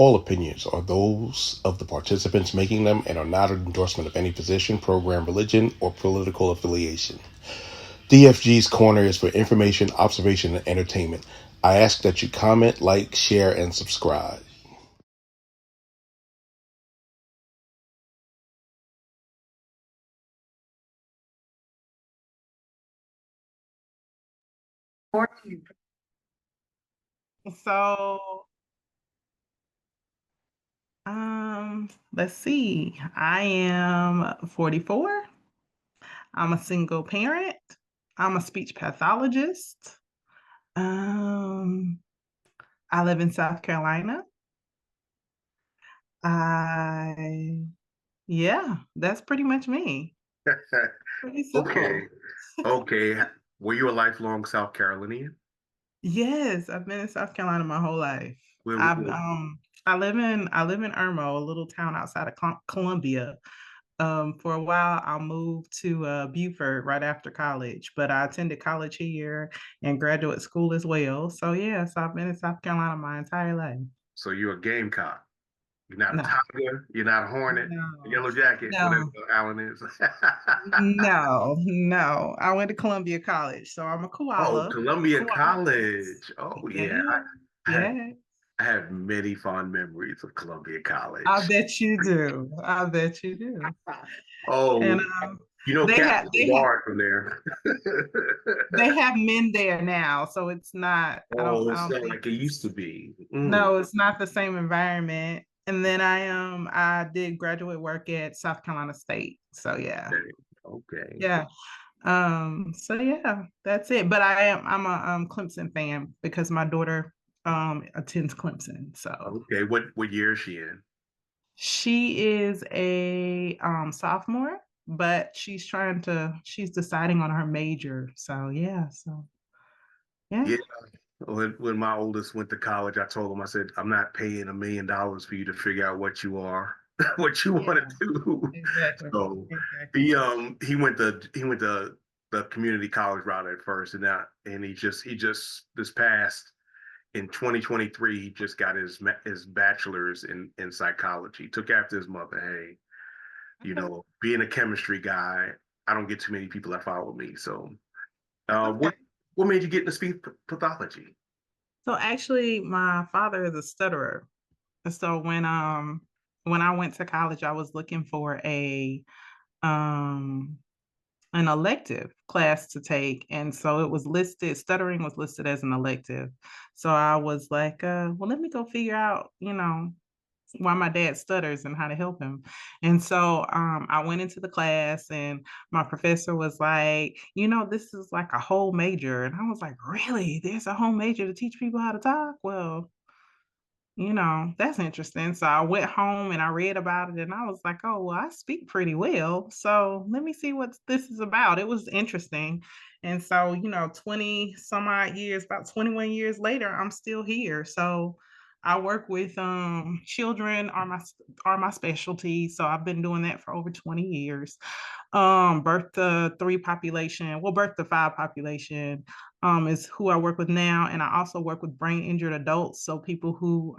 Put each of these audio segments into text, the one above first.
All opinions are those of the participants making them and are not an endorsement of any position, program, religion, or political affiliation. DFG's Corner is for information, observation, and entertainment. I ask that you comment, like, share, and subscribe. So, let's see. I am 44. I'm a single parent. I'm a speech pathologist. Um, I live in South Carolina. I, yeah, that's pretty much me. Pretty Okay. simple. Okay. Were you a lifelong South Carolinian? Yes, I've been in South Carolina my whole life. Where, I've where- I live in Irmo, a little town outside of Columbia. For a while, I moved to Beaufort right after college, but I attended college here and graduate school as well. So yes, I've been in South Carolina my entire life. so you're a gamecock. You're not a No, tiger. You're not a hornet. A no, yellow jacket, whatever no, Allen is. no. I went to Columbia College, so I'm a Oh, koala. Columbia Koalas. College. Oh yeah. Yeah, I have yeah. I have many fond memories of Columbia I College. bet you do. I bet you do. And Oh, you know they have Captain they have Guard from there. they have men there now, so it's not. I don't. Oh, I it's don't not think like it used it's. to be. Mm, No, it's not the same environment. And then I did graduate work at South Carolina State. So yeah. okay. Okay. Yeah. So yeah, that's it. But I'm a Clemson fan because my daughter attends Clemson. So Okay. What year is she in? she is a sophomore, but she's deciding on her major. So yeah, yeah. Yeah. When my oldest went to college, I told him, I said, I'm not paying $1 million for you to figure out what you are, what you want Yeah, to do. exactly. So Exactly. he went the community college route at first, and he just this past in 2023 he just got his bachelor's in psychology. Took after his mother. Hey, Okay. being a chemistry guy, I don't get too many people that follow me. So, Okay. what made you get into speech pathology? So actually, my father is a stutterer. So when I went to college, I was looking for a um an elective class to take, and so it was listed. Stuttering was listed as an elective. So I was like, well, let me go figure out, why my dad stutters and how to help him. And so I went into the class, and my professor was like, this is like a whole major. And I was like, really? There's a whole major to teach people how to talk? Well, that's interesting. So I went home and I read about it, and I was like, oh, well, I speak pretty well. So let me see what this is about. It was interesting. And so, 20 some odd years, about 21 years later, I'm still here. So I work with children are my specialty. So I've been doing that for over 20 years. Birth to three population, well, birth to five population is who I work with now. And I also work with brain injured adults. So people who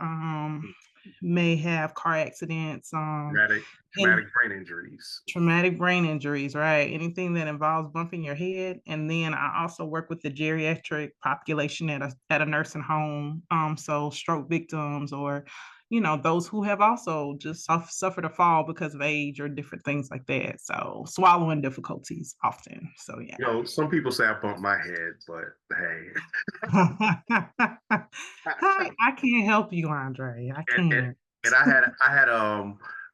may have car accidents, and Traumatic brain injuries. traumatic brain injuries, right? Anything that involves bumping your head. And then I also work with the geriatric population at a nursing home. So stroke victims, or those who have also just suffered a fall because of age or different things like that. So swallowing difficulties often. So yeah. Some people say I bumped my head, but hey, I can't help you, Andre. I and, and, can't. and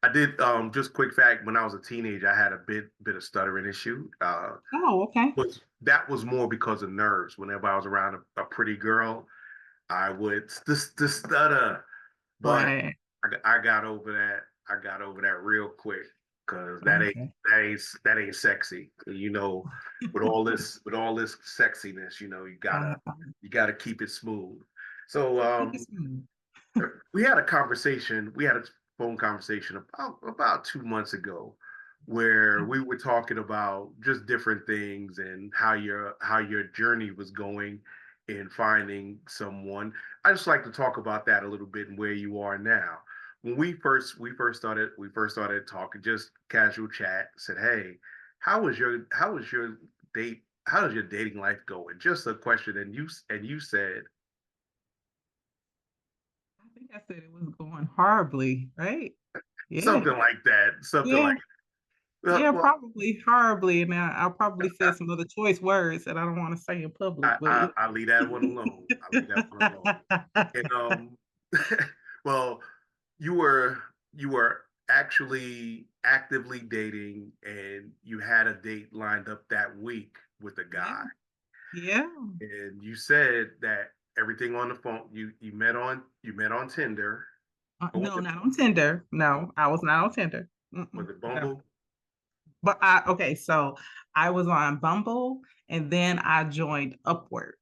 I did just quick fact, when I was a teenager, I had a bit of stuttering issue. Oh, okay. But that was more because of nerves. Whenever I was around a pretty girl, I would just stutter. But Right. I got over that. I got over that real quick because Okay. that ain't sexy. With all this sexiness, you gotta keep it smooth. So Keep it smooth. we had a phone conversation about 2 months ago where we were talking about just different things and how your journey was going. in finding someone. I just like to talk about that a little bit and where you are now. When we first started talking, just casual chat. Said, "Hey, how was your date? How is your dating life going?" Just a question, and you said I think I said it was going horribly, right? Yeah. something like that. Something Yeah. like, Yeah, well, probably horribly. And I probably said some other choice words that I don't want to say in public, I, but I yeah. I leave that one alone. I leave that one alone. And well, you were actually actively dating, and you had a date lined up that week with a Yeah. guy, Yeah. and you said that everything on the phone, you met on Tinder, or No, not on Tinder. No, I was not on Tinder. was it No. Bumble? But okay, so I was on Bumble and then I joined Upward.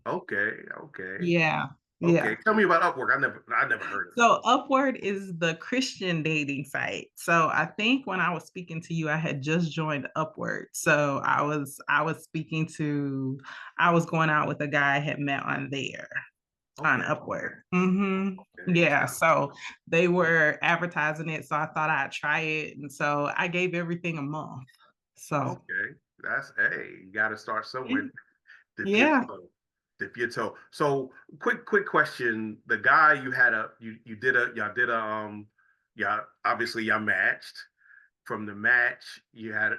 Okay, okay, Yeah. okay. Yeah. Tell me about Upwork. I never heard of it. So Upward is the Christian dating site. So I think when I was speaking to you, I had just joined Upward. So I was speaking to I was going out with a guy I had met on there on Okay, Upward. Hmm. okay, Yeah. So they were advertising it. So I thought I'd try it. And so I gave everything a month. So okay. That's hey, you got to start somewhere. Dip your yeah. toe. Dip your toe. So quick question. The guy you had a you did a y'all did a yeah, obviously y'all matched. From the match, you had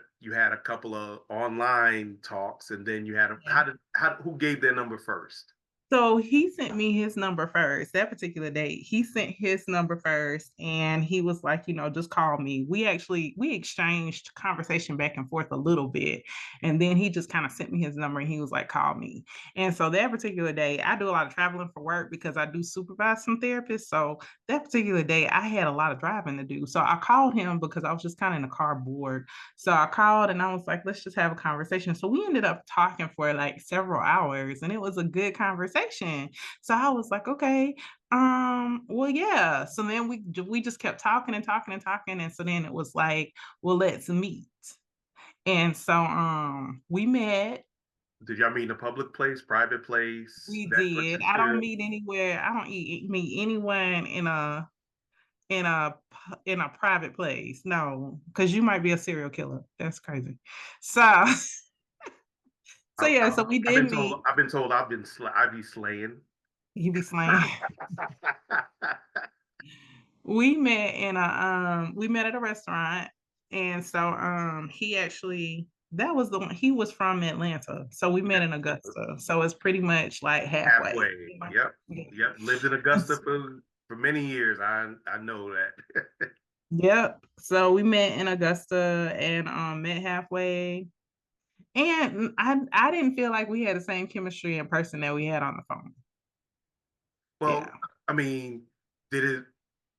a couple of online talks, and then you had a Yeah. who gave their number first? So he sent me his number first. That particular date, he sent his number first, and he was like, just call me. We exchanged conversation back and forth a little bit, and then he just kind of sent me his number, and he was like, call me. And so that particular day, I do a lot of traveling for work because I do supervise some therapists. So that particular day, I had a lot of driving to do. So I called him because I was just kind of in the car bored. So I called and I was like, let's just have a conversation. So we ended up talking for like several hours and it was a good conversation. So I was like, okay, well, yeah. So then we just kept talking and talking and talking. And so then it was like, well, let's meet. And so we met. Did y'all meet in a public place, private place, We Netflix did. and I don't chill? meet anywhere. I don't meet anyone in a in a private place. No, because you might be a serial killer. That's crazy. So so I, yeah, I, so we I've did been told. meet. I've been told. I be slaying. You be slaying. We met at a restaurant, and so he actually that was the one he was from Atlanta, so we met in Augusta, so it's pretty much like halfway. Halfway. Yep. Yeah. Yep. Lived in Augusta for many years. I know that. Yep. So we met in Augusta and met halfway. And I didn't feel like we had the same chemistry in person that we had on the phone. Well, Yeah. I mean, did it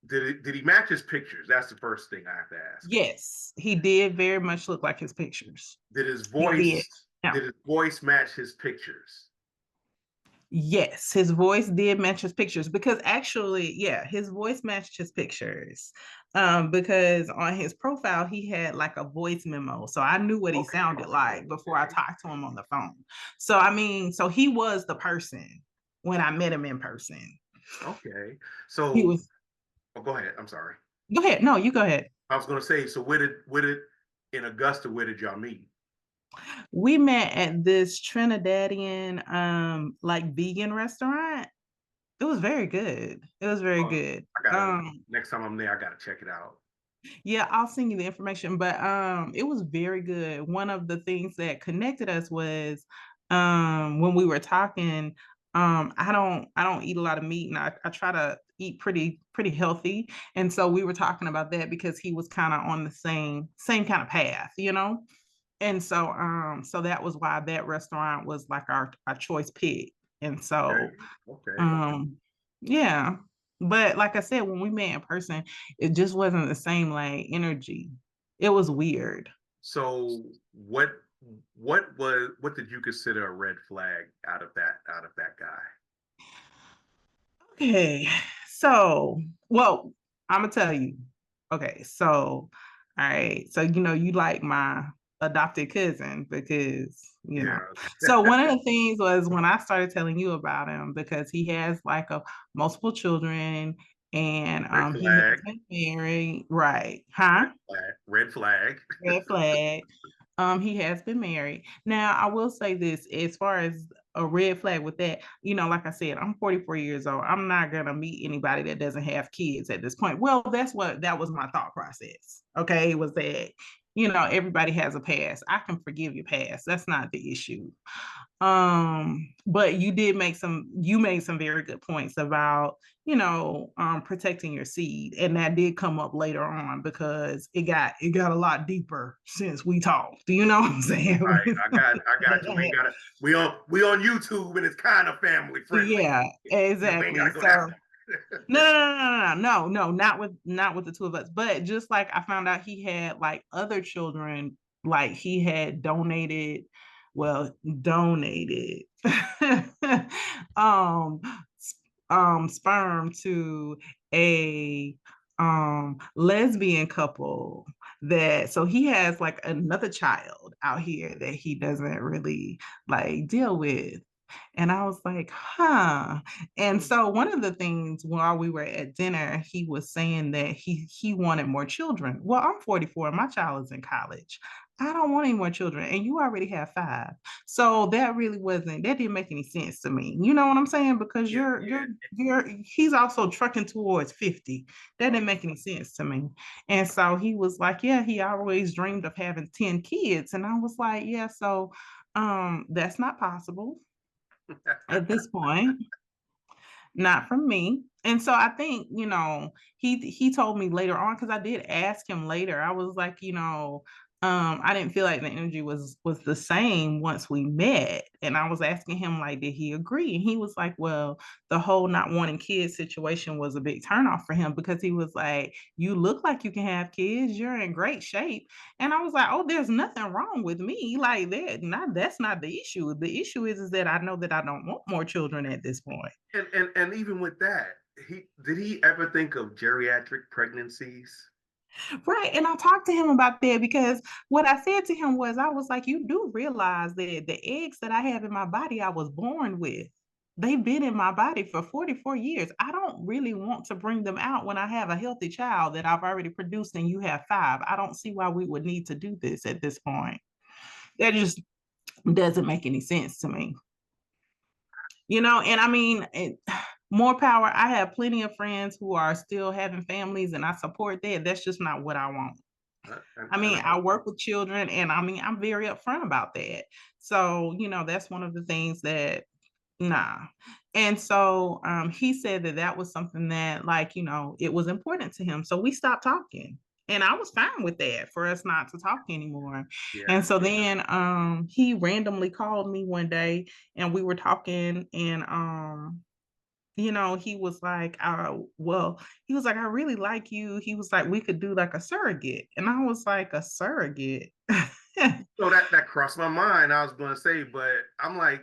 did he match his pictures? That's the first thing I have to ask. Yes, he did very much look like his pictures. Did his He did. voice Yeah. did his voice match his pictures? Yes, his voice did match his pictures because actually, yeah, his voice matched his pictures. Because on his profile, he had like a voice memo. So I knew what he Okay. sounded like before I talked to him on the phone. So I mean, so he was the person when I met him in person. Okay. He So, was, oh, go ahead. I'm sorry. go ahead. No, you go ahead. I was gonna say, so where did in Augusta, where did y'all meet? We met at this Trinidadian like vegan restaurant. It was very good. It was very Oh, good. I gotta next time I'm there, I gotta check it out. Yeah, I'll send you the information, but it was very good. One of the things that connected us was when we were talking, I don't eat a lot of meat and I try to eat pretty healthy. And so we were talking about that because he was kind of on the same kind of path. And so that was why that restaurant was like our choice pick. And Okay. so Okay. um, yeah. But like I said, when we met in person, it just wasn't the same like energy. It was weird. So what did you consider a red flag out of that guy? Okay. So, well, I'm gonna tell you. Okay, so all right. So you like adopted cousin because, you know. Yeah. So one of the things was when I started telling you about him, because he has like a multiple children, and Red he has flag. been married, right? Huh? Red flag. Red flag. Red flag. He has been married. Now, I will say this, as far as a red flag with that, you know, like I said, I'm 44 years old. I'm not gonna meet anybody that doesn't have kids at this point. Well, that was my thought process. Okay, was that, you know, everybody has a past. I can forgive your past. That's not the issue. But you made some very good points about, you know, protecting your seed, and that did come up later on because it got a lot deeper since we talked. Do you know what I'm All right, saying? I got you. We ain't gotta. We on YouTube and it's kind of family friendly. Yeah, You know, we ain't exactly. gotta go that So far. no, not with the two of us. But just like I found out he had like other children, like he had donated um sperm to a lesbian couple, that so he has like another child out here that he doesn't really like deal with. And I was like, huh. And so one of the things while we were at dinner, he was saying that he wanted more children. Well, I'm 44, and my child is in college. I don't want any more children, and you already have 5. So that didn't make any sense to me. You know what I'm saying? Because Yeah, he's also trucking towards 50. That didn't make any sense to me. And so he was like, yeah, he always dreamed of having 10 kids. And I was like, yeah, so that's not possible at this point, not from me. And so I think, you know, he told me later on, because I did ask him later. I was like, you know, I didn't feel like the energy was the same once we met. And I was asking him, like, did he agree? And he was like, well, the whole not wanting kids situation was a big turnoff for him, because he was like, you look like you can have kids, you're in great shape. And I was like, oh, there's nothing wrong with me. Like that's not the issue. The issue is that I know that I don't want more children at this point. and even with that, he ever think of geriatric pregnancies? Right. And I talked to him about that, because what I said to him was, I was like, you do realize that the eggs that I have in my body, I was born with. They've been in my body for 44 years. I don't really want to bring them out when I have a healthy child that I've already produced and you have 5. I don't see why we would need to do this at this point. That just doesn't make any sense to me. You know, and I mean, more power. I have plenty of friends who are still having families, and I support that. That's just not what I want. I mean, I work with children, and I mean, I'm very upfront about that. So, you know, that's one of the things that, nah. And so he said that was something that, like, you know, it was important to him. So we stopped talking. And I was fine with that, for us not to talk anymore. Yeah. And so then he randomly called me one day, and we were talking, and you know, he was like, he was like, I really like you. He was like, we could do like a surrogate. And I was like, a surrogate? So that crossed my mind. I was going to say, but I'm like,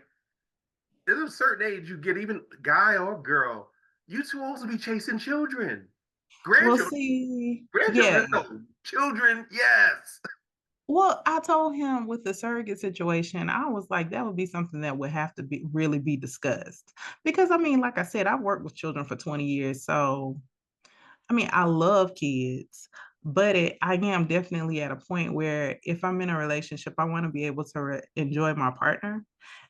there's a certain age you get, even guy or girl, you too old to be chasing children, Well, grandchildren, see, yeah. grandchildren, no, children, yes. Well, I told him with the surrogate situation, I was like, that would be something that would have to be really be discussed. Because I mean, like I said, I've worked with children for 20 years. So I mean, I love kids, but I am definitely at a point where if I'm in a relationship, I want to be able to enjoy my partner.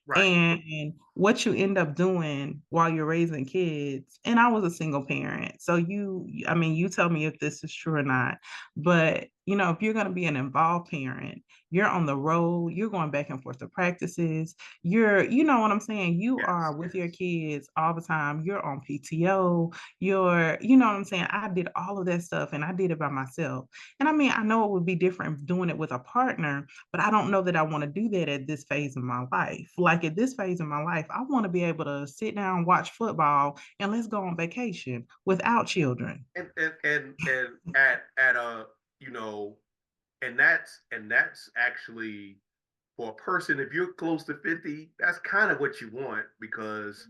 Right. And what you end up doing while you're raising kids, and I was a single parent. So I mean, you tell me if this is true or not, but you know, if you're going to be an involved parent, you're on the road, you're going back and forth to practices, you know what I'm saying? You Yes. are with your kids all the time. You're on PTO, you know what I'm saying? I did all of that stuff, and I did it by myself. And I mean, I know it would be different doing it with a partner, but I don't know that I want to do that at this phase of my life. Like at this phase of my life, I want to be able to sit down, watch football, and let's go on vacation without children. And at a, you know, and that's actually, for a person, if you're close to 50, that's kind of what you want, because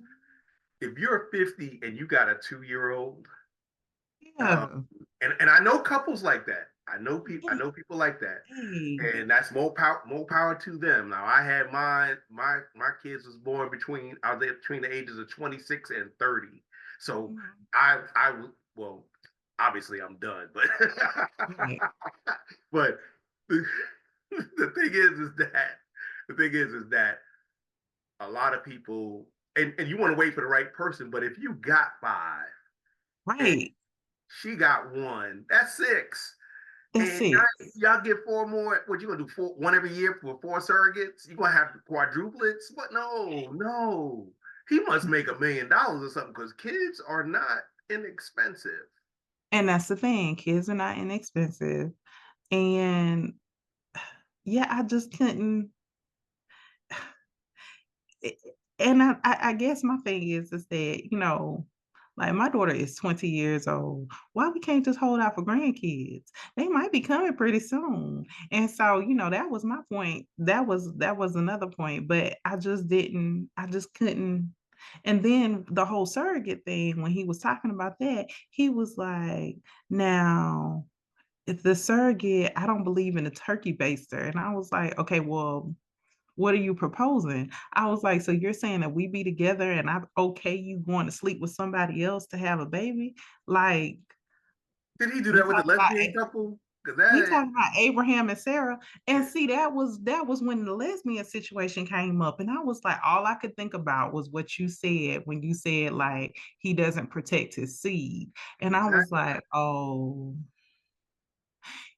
if you're 50 and you got a 2-year-old, uh, Yeah. and I know couples like that. I know people like that. Hey. And that's more power to them. Now I had my kids was born between I was there between the ages of 26 and 30. So Mhm. I well obviously I'm done, but Right. but the, the thing is that a lot of people and you want to wait for the right person, but if you got five and Right. she got one, that's six. That's And it. y'all get four more. What you gonna do? One every year for four surrogates? You gonna have quadruplets? What? No, no. He must make $1 million or something because kids are not inexpensive. And that's the thing. Kids are not inexpensive. And yeah, I just couldn't. And I guess my thing is that, like my daughter is 20 years old. Why we can't just hold out for grandkids? They might be coming pretty soon. And so, that was my point. That was another point, but I just couldn't. And then the whole surrogate thing, when he was talking about that, he was like, now, if the surrogate, I don't believe in a turkey baster. And I was like, okay, well, what are you proposing? I was like, so you're saying that we be together and I'm okay you going to sleep with somebody else to have a baby? Like, Did he do we that with the talking about lesbian couple? Because we that, talking about Abraham and Sarah. And see, that was when the lesbian situation came up. And I was like, all I could think about was what you said when you said like he doesn't protect his seed. And I was exactly. like, oh,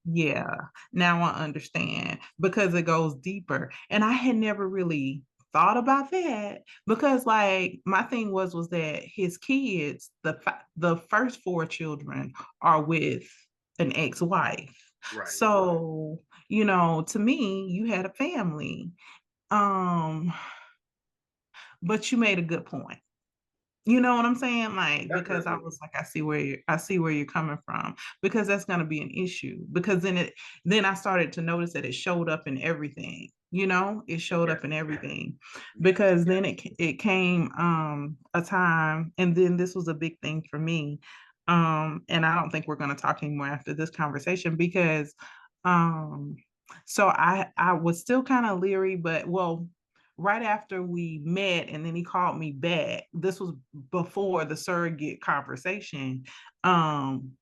yeah, now I understand because it goes deeper. And I had never really thought about that because like my thing was that his kids, the first four children are with an ex-wife. Right. So, to me, you had a family. Um, but you made a good point. You know what I'm saying? Like, because I Definitely. was like, I see where you're coming from, because that's gonna be an issue. Because then I started to notice that it showed up in everything. It showed Yes. up in everything. Yes. Because then it came a time, and then this was a big thing for me. And I don't think we're gonna talk anymore after this conversation because um so I was still kind of leery, but well, right after we met and then he called me back, this was before the surrogate conversation. um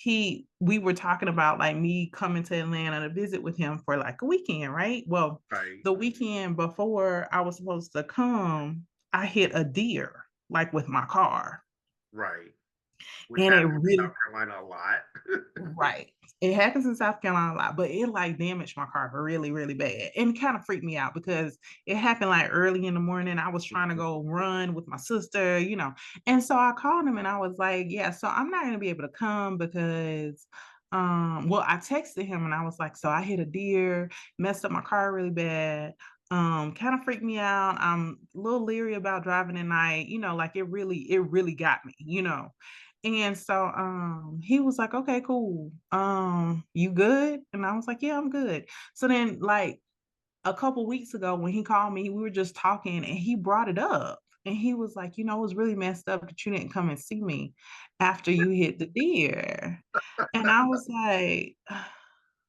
we were talking about like me coming to Atlanta to visit with him for like a weekend, right? Well, Right. the weekend before I was supposed to come, I hit a deer like with my car. Right. Which And it happens in really South Carolina a lot. Right. It happens in South Carolina a lot, but it like damaged my car really, really bad and kind of freaked me out because it happened like early in the morning. I was trying to go run with my sister. And so I called him and I was like, yeah, so I'm not going to be able to come because, well, I texted him and I was like, so I hit a deer, messed up my car really bad. Kind of freaked me out. I'm a little leery about driving at night, like it really got me. And so he was like, okay, cool. You good? And I was like, yeah, I'm good. So then like a couple weeks ago when he called me, we were just talking and he brought it up. And he was like, it was really messed up that you didn't come and see me after you hit the deer. And I was like,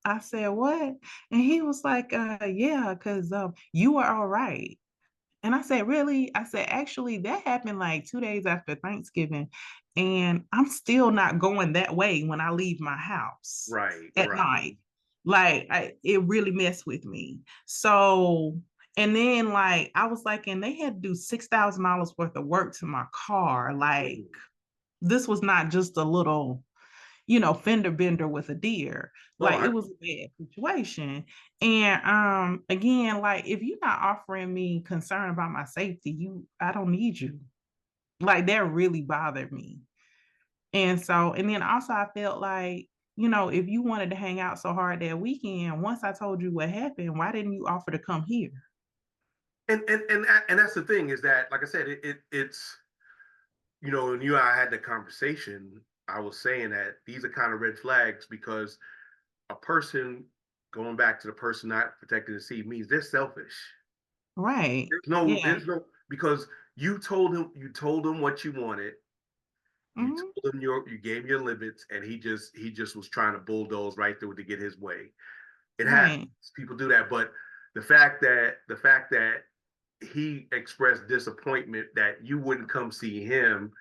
I said, what? And he was like, yeah, because you were all right. And I said, really? I said, actually, that happened like 2 days after Thanksgiving. And I'm still not going that way when I leave my house Right. at Right. night. Like, it really messed with me. So, and then like, I was like, and they had to do $6,000 worth of work to my car. Like, Ooh. this was not just a little fender bender with a deer. Oh, Like it was a bad situation. And again, like if you're not offering me concern about my safety, I don't need you. Like that really bothered me. And so, and then also I felt like, if you wanted to hang out so hard that weekend, once I told you what happened, why didn't you offer to come here? and that's the thing is that, like I said, it's when you and I had the conversation, I was saying that these are kind of red flags because a person going back to the person not protecting the seed means they're selfish. Right. There's no, Yeah. there's no because you told him what you wanted, You Mhm. told him you gave your limits, and he just was trying to bulldoze right through to get his way. It happens. Right. People do that, but the fact that he expressed disappointment that you wouldn't come see him,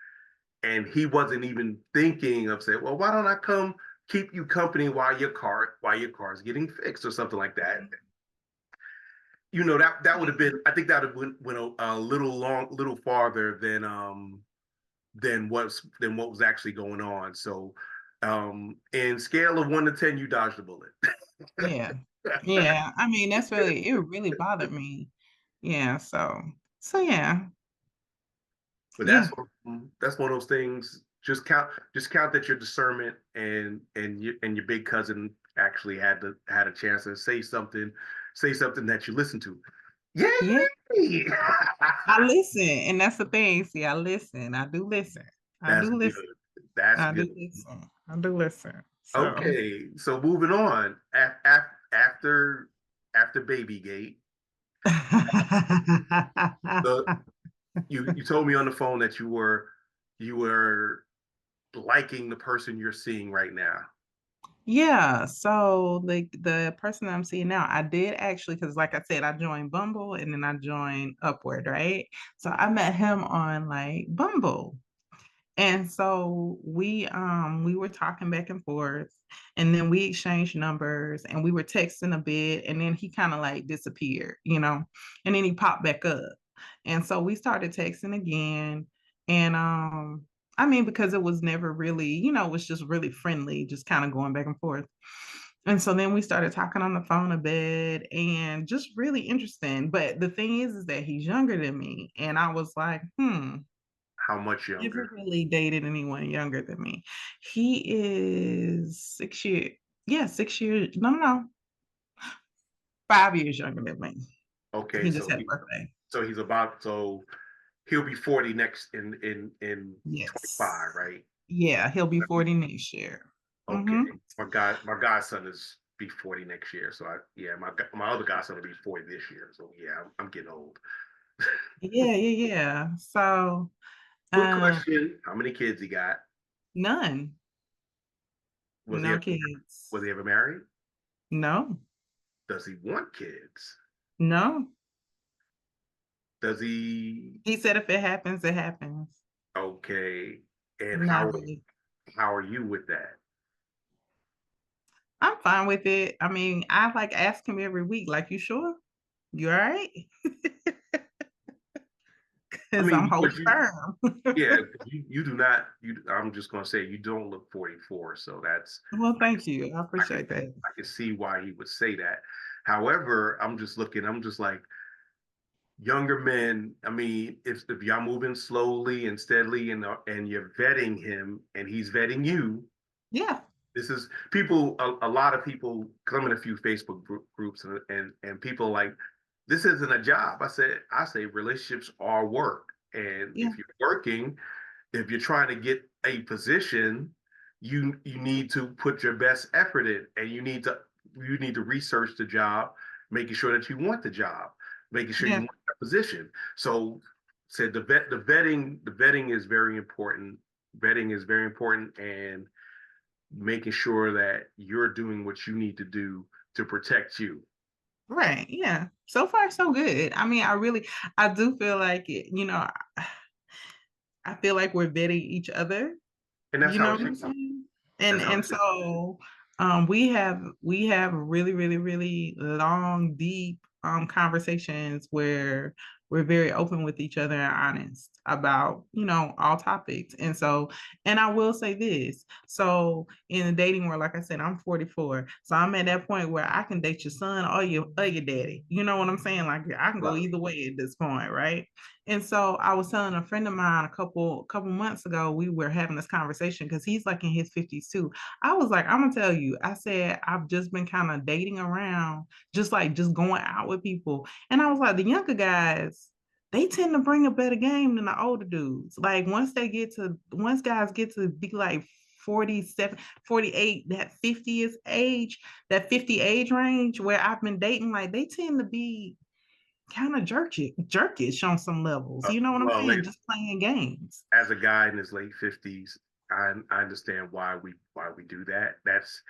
and he wasn't even thinking of saying, "Well, why don't I come keep you company while your car's getting fixed or something like that." That would have been. I think that would have went a little farther than what was actually going on. So, in scale of 1 to 10, you dodged a bullet. Yeah. Yeah. I mean, it really bothered me. Yeah. So yeah. But Yeah. that's one of those things. Just count that your discernment and your big cousin actually had a chance to say something that you listened to. Yeah. Yay! I listen. And that's the thing. See, I listen. I do listen. I That's do good. listen. That's I good. do listen. I do listen. So Okay, so moving on. After Babygate, the you told me on the phone that you were liking the person you're seeing right now. yeah, so the person that I'm seeing now, I did actually, because like I said, I joined Bumble and then I joined Upward, right? So I met him on like Bumble. And so we were talking back and forth, and then we exchanged numbers and we were texting a bit, and then he kind of like disappeared, and then he popped back up. And so we started texting again. And I mean, because it was never really, it was just really friendly, just kind of going back and forth. And so then we started talking on the phone a bit and just really interesting. But the thing is that he's younger than me. And I was like, How much never younger? really dated anyone younger than me. He is 6 years. Yeah, 6 years. No, 5 years younger than me. Okay, He just had a birthday. so he'll be 40 next in Yes. 25, right? Yeah, he'll be 40 next year. Okay. My godson is be 40 next year. So my other godson will be 40 this year. So yeah, I'm getting old. Yeah, yeah, yeah. So, Quick um, question: how many kids he got? none, Was he no ever, was kids. he ever married? No, Does he want kids? no. Does he? He said if it happens, it happens. Okay. And Not how really. how are you with that? I'm fine with it. I mean, I like ask him every week, like, you sure? You all right? I Because I'm mean, because holding firm. yeah, you do not. I'm just gonna say you don't look 44, so that's Well, I can thank you. I I can appreciate that. I can see why he would say that. However, I'm just like younger men. I mean, if y'all moving slowly and steadily, and you're vetting him and he's vetting you, Yeah, this is people. A lot of people come in a few Facebook groups, and people like this isn't a job. I say relationships are work, and yeah, if you're working, if you're trying to get a position, you need to put your best effort in, and you need to research the job, making sure that you want the job, making sure you yeah. want that position. So said the vetting is very important. Vetting is very important, and making sure that you're doing what you need to do to protect you. Right. Yeah. So far, so good. I mean, I do feel like it, I feel like we're vetting each other. And that's You how know it what I'm should be. saying? That's how And it should be. so we have really, really, really long, deep conversations where we're very open with each other and honest about, all topics. And I will say this. So in the dating world, like I said, I'm 44. So I'm at that point where I can date your son or your daddy. You know what I'm saying? Like I can go Right. either way at this point, right? And so I was telling a friend of mine a couple months ago, we were having this conversation because he's like in his 50s too. I was like, I'm gonna tell you, I said, I've just been kind of dating around, just going out with people. And I was like, the younger guys, they tend to bring a better game than the older dudes. Like once guys get to be like 47, 48, that 50 age range where I've been dating, like they tend to be kind of jerkish on some levels. You know what I'm Well, saying? Just playing games. as a guy in his late 50s, I understand why we do that. That's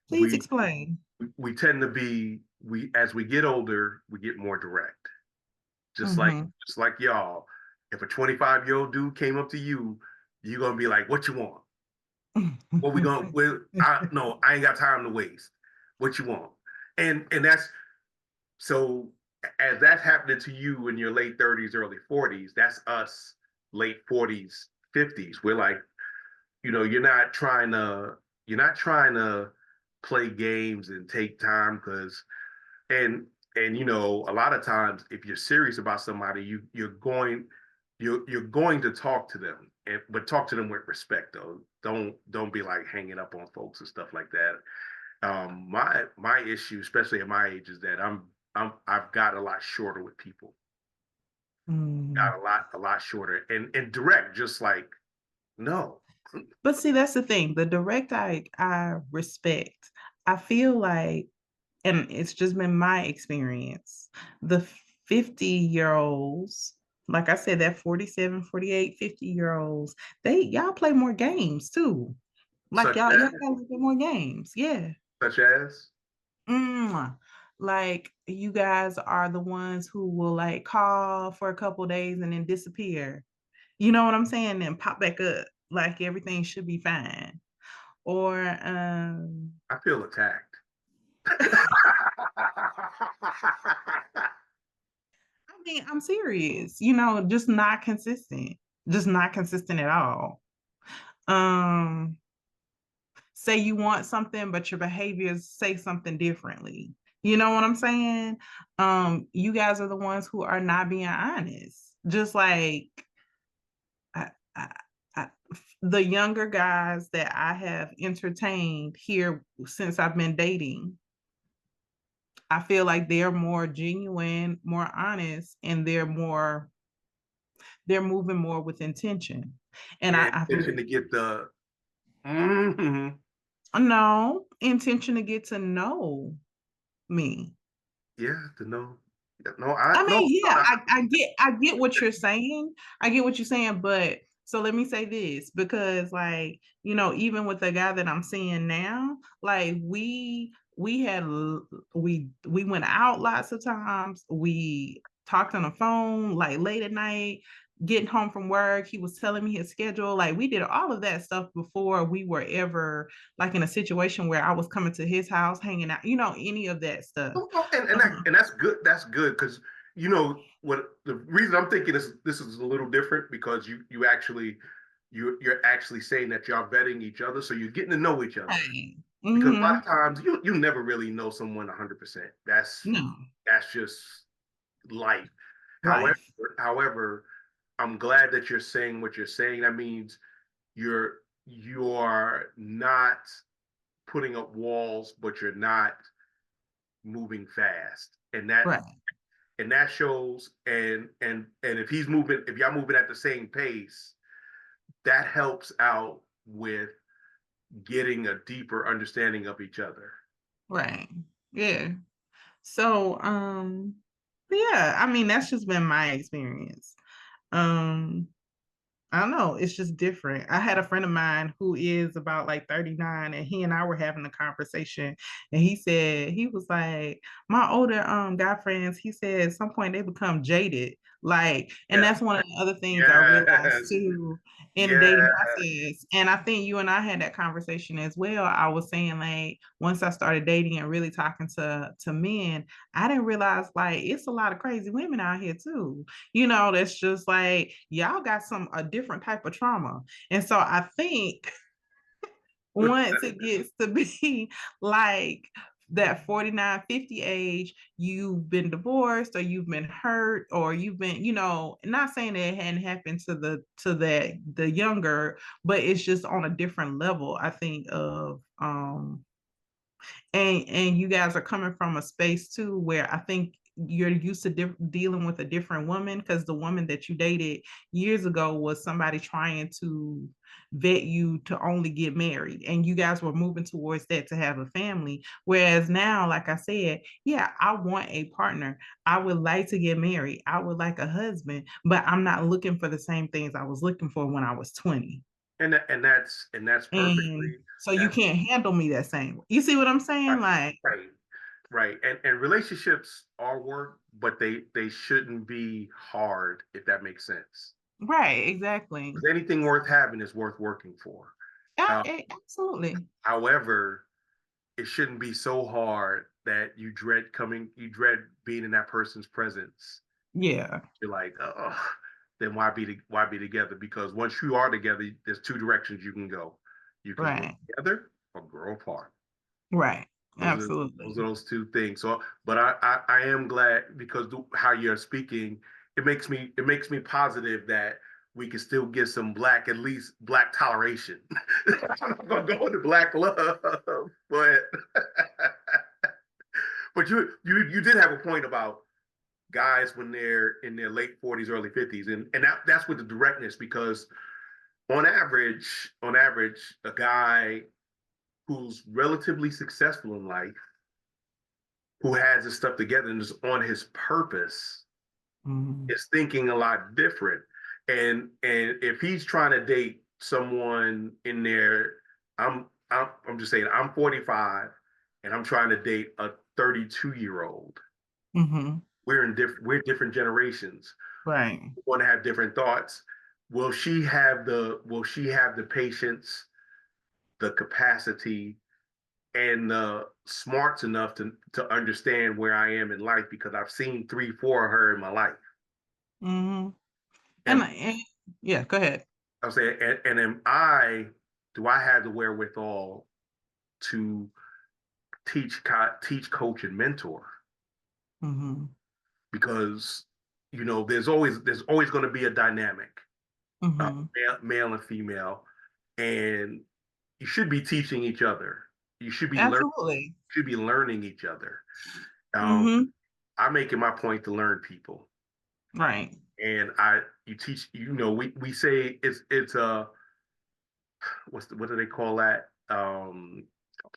Please we explain. we tend to be we as we get older, we get more direct. Just like Mm-hmm. just like y'all. If a 25-year-old dude came up to you, you're gonna be like, "What you want? What we gonna? Well, I ain't got time to waste. What you want?" And that's so. As that's happening to you in your late 30s, early 40s, that's us late 40s, 50s. We're like, you're not trying to play games and take time because and a lot of times if you're serious about somebody, you're going to talk to them, but talk to them with respect though. Don't be like hanging up on folks and stuff like that. My issue, especially at my age, is that I've got a lot shorter with people. Mm. Got a lot shorter and direct, just like no. But see, that's the thing. The direct I respect. I feel like, and it's just been my experience, the 50-year-olds, like I said, that 47, 48, 50-year-olds, y'all play more games too. Like Such y'all as play a little more games. Yeah. such as Mwah. Like you guys are the ones who will like call for a couple days and then disappear. You know what I'm saying? And pop back up like everything should be fine. Or I feel attacked. I mean, I'm serious, you know, just not consistent. Just not consistent at all. Um, say you want something, but your behaviors say something differently. You know what I'm saying? You guys are the ones who are not being honest. Just like I, I, I, the younger guys that I have entertained here since I've been dating, I feel like they're more genuine, more honest, and they're moving more with intention. And Yeah, I intention to get the mhm. no intention to get to know me. Yeah, to know. Yeah, no, I I no, mean, yeah, I, I get what you're saying. I get what you're saying, but so let me say this because like, you know, even with the guy that I'm seeing now, like we went out lots of times. We talked on the phone like late at night, getting home from work. He was telling me his schedule. Like we did all of that stuff before we were ever like in a situation where I was coming to his house, hanging out, you know, any of that stuff. no, and that's good. That's good because what the reason I'm thinking this is a little different because you're actually saying that y'all vetting each other, so you're getting to know each other. Right. Because a lot Mm-hmm. of times you never really know someone 100%. No, That's just life. However, life. however, I'm glad that you're saying what you're saying. That means you're not putting up walls, but you're not moving fast, Right. and that shows. And if y'all moving at the same pace, that helps out with getting a deeper understanding of each other. Right. Yeah. So, yeah, I mean, that's just been my experience. Um, I don't know. It's just different. I had a friend of mine who is about like 39, and he and I were having a conversation, and he said he was like, my older guy friends, he said at some point they become jaded. Like, and Yeah. that's one of the other things I realized Yes. too in the dating Yeah. process. And I think you and I had that conversation as well. I was saying like once I started dating and really talking to men, I didn't realize like it's a lot of crazy women out here too, you know, that's just like y'all got a different type of trauma. And so I think once it gets to be like that 49, 50 age, you've been divorced or you've been hurt or you've been, you know, not saying that it hadn't happened to the younger, but it's just on a different level, I think, of and you guys are coming from a space too where I think you're used to dealing with a different woman because the woman that you dated years ago was somebody trying to vet you to only get married, and you guys were moving towards that to have a family, whereas now, like I said, yeah, I want a partner, I would like to get married, I would like a husband, but I'm not looking for the same things I was looking for when I was 20. and that's And perfectly so you that's can't handle me that same way. You see what I'm saying? right, Like, right, right. And relationships are work, but they shouldn't be hard, if that makes sense. right, exactly. Because anything worth having is worth working for. Uh, Absolutely. However, it shouldn't be so hard that you dread being in that person's presence. Yeah, You're like, oh, then why be together? Because once you are together, there's two directions you can go. You can grow right, together or grow apart. right. Those are those are Absolutely. those two things. So, but I am glad because how you're speaking, it makes me positive that we can still get some black, at least black toleration. I'm not gonna go into black love, but you did have a point about guys when they're in their late 40s, early 50s, and that's with the directness because on average, a guy who's relatively successful in life, who has his stuff together and is on his purpose, Mhm. is thinking a lot different. And if he's trying to date someone in there, I'm just saying I'm 45 and I'm trying to date a 32-year-old. Mhm. We're different generations. Right. We want to have different thoughts. Will she have the patience, the capacity, and the smarts enough to understand where I am in life because I've seen 3, 4 of her in my life. Mhm. And And yeah, go ahead. I'm saying, and do I have the wherewithal to teach, coach, and mentor? Mhm. Because there's always going to be a dynamic, Mhm. male and female, and you should be teaching each other. You Absolutely. should be learning each other. Um, Mhm. I make it my point to learn people, Right. and you teach. We say it's a what do they call that? A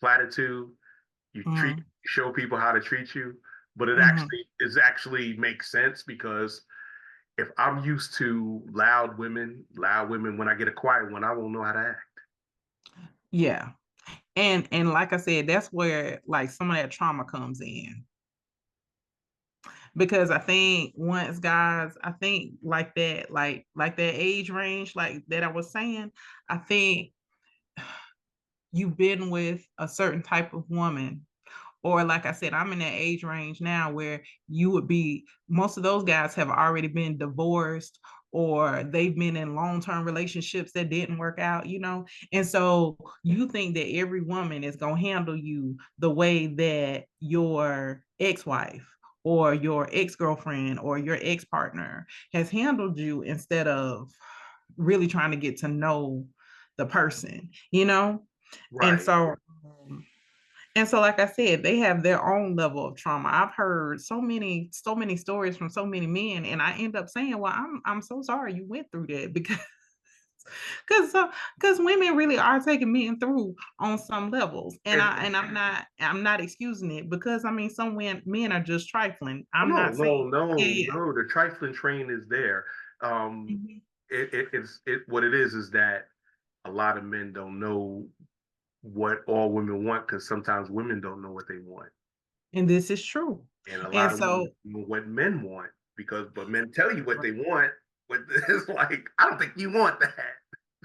platitude. Mhm. Show people how to treat you, but Mhm. it actually makes sense because if I'm used to loud women, when I get a quiet one, I won't know how to act. Yeah. And like I said, that's where like some of that trauma comes in. Because I think once guys, I think like that age range, like that I was saying, I think you've been with a certain type of woman, or like I said, I'm in that age range now where you would be, most of those guys have already been divorced or they've been in long-term relationships that didn't work out. And so you think that every woman is going to handle you the way that your ex-wife or your ex-girlfriend or your ex-partner has handled you, instead of really trying to get to know the person. And Right. so um, and so, like I said, they have their own level of trauma. I've heard so many stories from so many men, and I end up saying, "Well, I'm so sorry you went through that," because because women really are taking men through on some levels, and And I'm not excusing it, because I mean men are just trifling. I'm no, not saying, no, no, yeah, no. The trifling train is there. Um, yeah. it's what it is that a lot of men don't know what all women want because sometimes women don't know what they want, And this is true. and a And lot of women so, know what men want but men tell you what they want. But it's like I don't think you want that.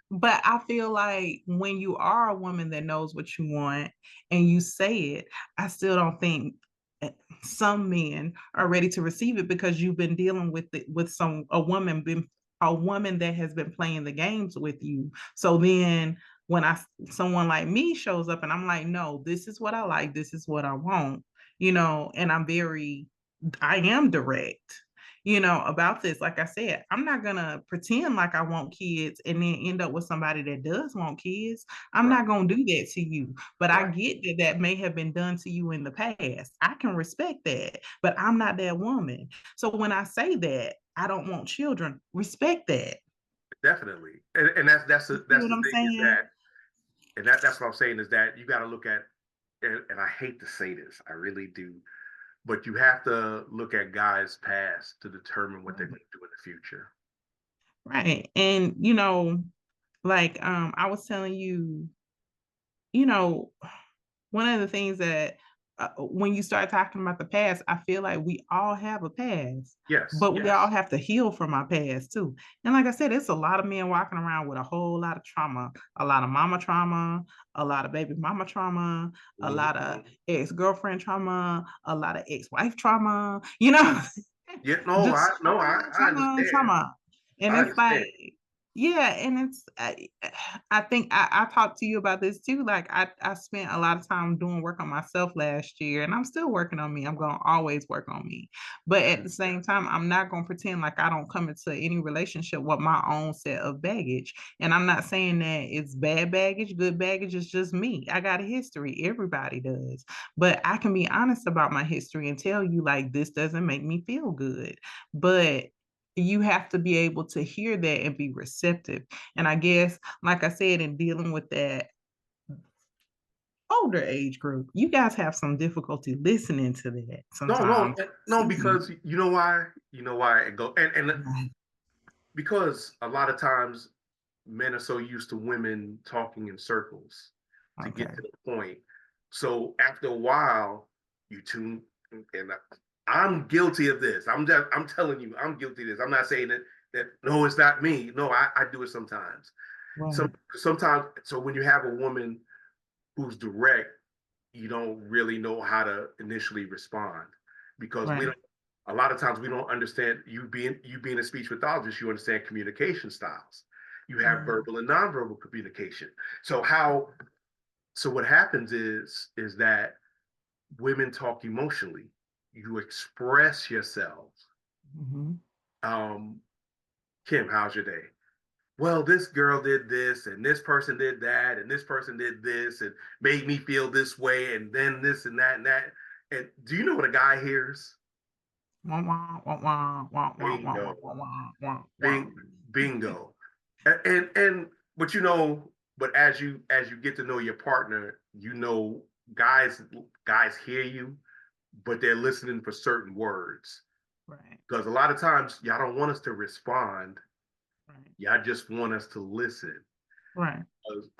but I feel like when you are a woman that knows what you want and you say it, I still don't think some men are ready to receive it, because you've been dealing with it with a woman that has been playing the games with you. So then when someone like me shows up and I'm like, no, this is what I like, this is what I want, and I am direct, about this. Like I said, I'm not gonna pretend like I want kids and then end up with somebody that does want kids. I'm Right, not gonna do that to you. But I right. get that that may have been done to you in the past. I can respect that, but I'm not that woman. So when I say that I don't want children, respect that. Definitely. And that's You the see that's what the I'm thing is saying? that and that's what I'm saying is that you got to look at and I hate to say this, I really do, but you have to look at guys' past to determine what they're going to do in the future. Right. And Like, I was telling you, you know, one of the things that when you start talking about the past, I feel like we all have a past, Yes, but we all have to heal from our past too. And like I said, it's a lot of men walking around with a whole lot of trauma, a lot of mama trauma, a lot of baby mama trauma, a mhm. lot of ex-girlfriend trauma, a lot of ex-wife trauma, you know, Yeah, no, just I trauma, understand. trauma. And I it's understand. like, yeah, and it's I think I talked to you about this too. Like I spent a lot of time doing work on myself last year, and I'm still working on me. I'm gonna always work on me. But at the same time, I'm not gonna pretend like I don't come into any relationship with my own set of baggage. And I'm not saying that it's bad baggage, good baggage. It's just me. I got a history. Everybody does. But I can be honest about my history and tell you like this doesn't make me feel good. But you have to be able to hear that and be receptive. And I guess, like I said, in dealing with that older age group, you guys have some difficulty listening to that No, sometimes. no, Season. because you know why? You know why it go and Right. because a lot of times men are so used to women talking in circles to get Okay. to the point. So after a while, you tune and I'm guilty of this. I'm telling you, I'm guilty of this. I'm not saying that no, it's not me. No, I do it sometimes. So Right. sometimes so when you have a woman who's direct, you don't really know how to initially respond because we Right. don't a lot of times we don't understand you being a speech pathologist, you understand communication styles. You have Right. verbal and nonverbal communication. So what happens is that women talk emotionally. You express yourselves. Mhm. Um, Kim, how's your day? Well, this girl did this, and this person did that, and this person did this, and made me feel this way, and then this and that and that. And do you know what a guy hears? Wah, wah, wah, wah, wah, wah, wah, Bingo, wah, wah, wah, wah. bingo. And but but as you get to know your partner, guys guys hear you, but they're listening for certain words. Right. Because a lot of times y'all don't want us to respond, Right. y'all just want us to listen. Right.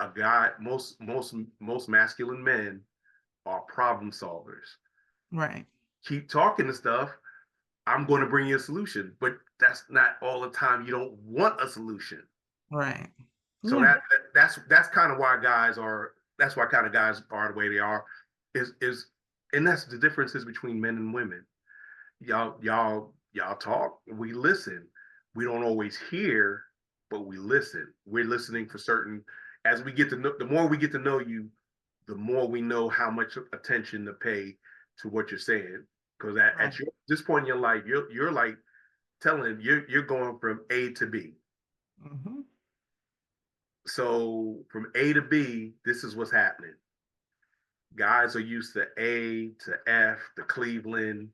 A guy, most masculine men are problem solvers. Right. Keep talking to stuff. I'm going to bring you a solution, but that's not all the time. You don't want a solution. Right. So Yeah. that's kind of why guys are. That's why kind of guys are the way they are. Is and that's the differences between men and women. Y'all talk. We listen. We don't always hear, but we listen. We're listening for certain. As we get to know, the more we get to know you, the more we know how much attention to pay to what you're saying. Because Right. this point in your life, you're like telling him you're going from A to B. Mhm. So from A to B, this is what's happening. Guys are used to A to F to Cleveland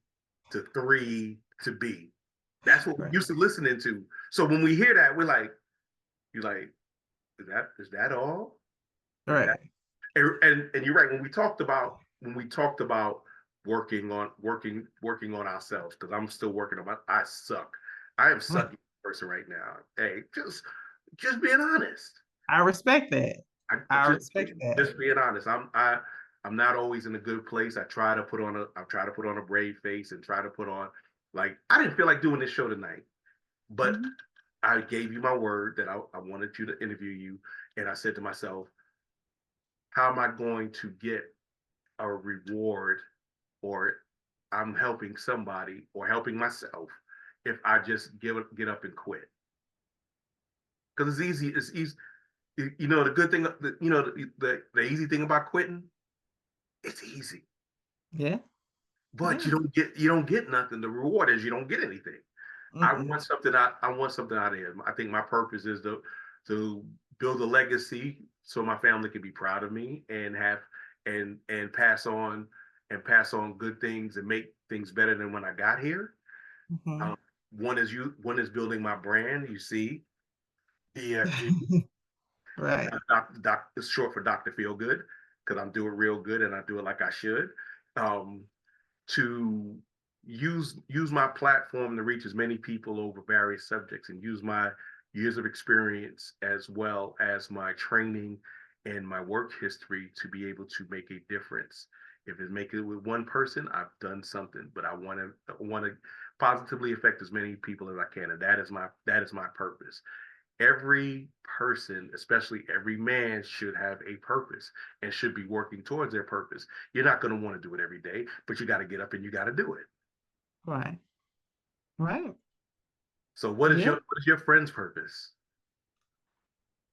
to 3 to B. That's what we're Right. used to listening to. So when we hear that, we're like, you're like, is that all? Is that Right. and you're right. When we talked about working on ourselves, because I'm still working on I suck. I am Right. sucking person right now. Hey, just being honest. I respect that. I I respect that. just being honest. I'm not always in a good place. I try to put on a brave face and try to put on like I didn't feel like doing this show tonight, but Mhm. I gave you my word that I wanted you to interview you, and I said to myself, how am I going to get a reward or I'm helping somebody or helping myself if I just get up and quit? Because it's easy. It's easy. You know the good thing. The easy thing about quitting. It's easy, Yeah. but Yeah. you don't get nothing. The reward is you don't get anything. Mm-mm. I want something out of him. I think my purpose is to build a legacy so my family can be proud of me and have and pass on good things and make things better than when I got here. Mhm. Um, one is building my brand. You see, DFG, Right. it's short for Doctor Feel Good because I'm doing real good and I do it like I should. Um, to use my platform to reach as many people over various subjects and use my years of experience as well as my training and my work history to be able to make a difference. If it make it with one person, I've done something, but I want to positively affect as many people as I can, and that is my purpose. Every person, especially every man, should have a purpose and should be working towards their purpose. You're not going to want to do it every day, but you got to get up and you got to do it. Right. Right. So Yeah. what is your friend's purpose?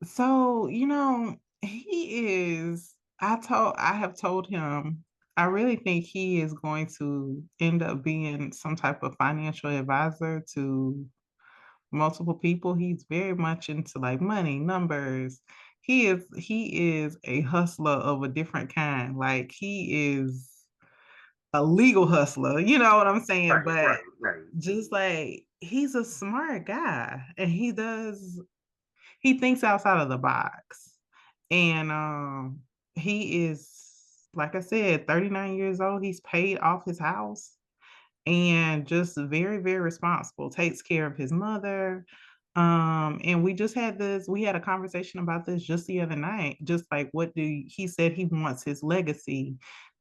So, I have told him, I really think he is going to end up being some type of financial advisor to multiple people. He's very much into like money, numbers. He is a hustler of a different kind. Like he is a legal hustler, you know what I'm saying? Right, But right, right. just like he's a smart guy and he thinks outside of the box. And he is, like I said, 39 years old. He's paid off his house and just very, very responsible, takes care of his mother. And we had a conversation about this just the other night. Just like he said he wants his legacy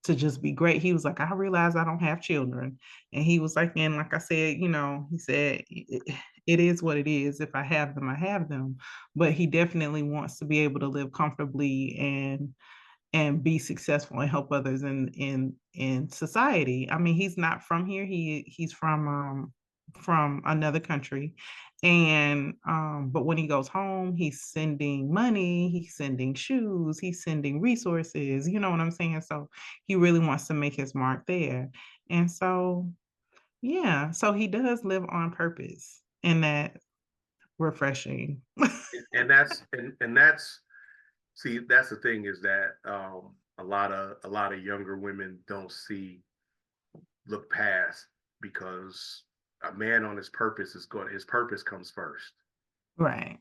to just be great. He was like, I realize I don't have children. And he was like, and like I said, he said it is what it is. If I have them, I have them. But he definitely wants to be able to live comfortably and be successful and help others in society. I mean, he's not from here. He's from another country. And but when he goes home, he's sending money, he's sending shoes, he's sending resources, you know what I'm saying? So he really wants to make his mark there. And so yeah, so he does live on purpose, and that refreshing. And that's see, that's the thing is that a lot of younger women don't see look past because a man on his purpose comes first. Right.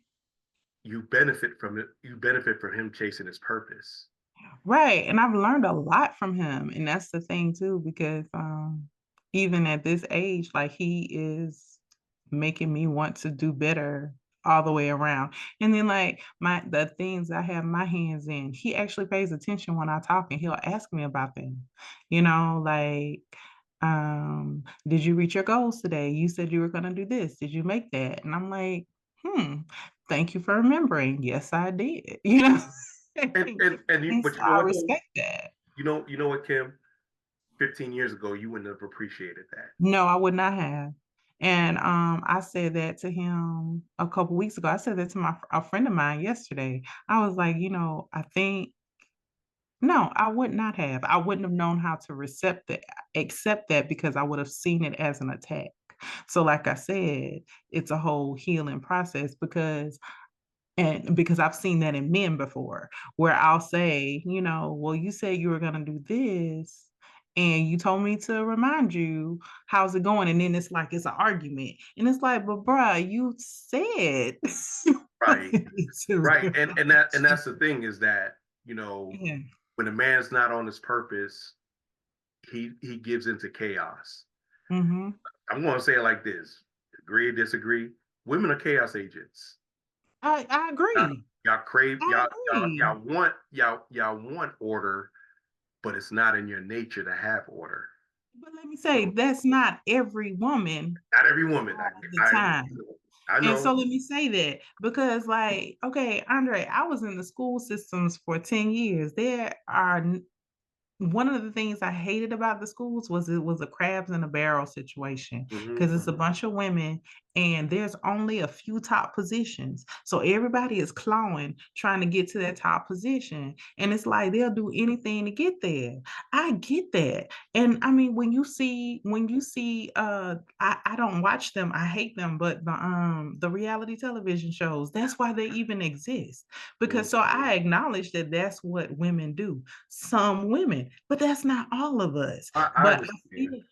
You benefit from it. You benefit from him chasing his purpose. Right. And I've learned a lot from him. And that's the thing too, because even at this age, like he is making me want to do better all the way around. And then like the things I have my hands in, he actually pays attention when I talk and he'll ask me about them. Like did you reach your goals today? You said you were gonna do this. Did you make that? And I'm like, thank you for remembering. Yes, I did. And But so you know I what though? respect that. You know what, Kim? 15 years ago, you wouldn't have appreciated that. No, I would not have. And I said that to him a couple weeks ago. I said that to a friend of mine yesterday. I was like, I think no, I would not have. I wouldn't have known how to accept that because I would have seen it as an attack. So, like I said, it's a whole healing process because I've seen that in men before, where I'll say, well, you said you were going to do this and you told me to remind you, how's it going? And then it's like, it's an argument. And it's like, but bruh, you said Right, to right. And remind that's the thing is that, you know, you. when a man's not on his purpose, he gives into chaos. Mm-hmm. I'm going to say it like this: agree or disagree. Women are chaos agents. I Y'all, agree. y'all crave I agree. y'all want order, but it's not in your nature to have order. But let me say, So that's not every woman not every woman. all the I time. I And know. so let me say that because, like, okay, Andre, I was in the school systems for 10 years. One of the things I hated about the schools was it was a crabs in a barrel situation Hmm. because it's a bunch of women and there's only a few top positions. So everybody is clawing trying to get to that top position. And it's like they'll do anything to get there. I get that. And I mean when you see I don't watch them, I hate them, but the reality television shows, that's why they even exist. Because so I acknowledge that that's what women do, some women, but that's not all of us. I But understand.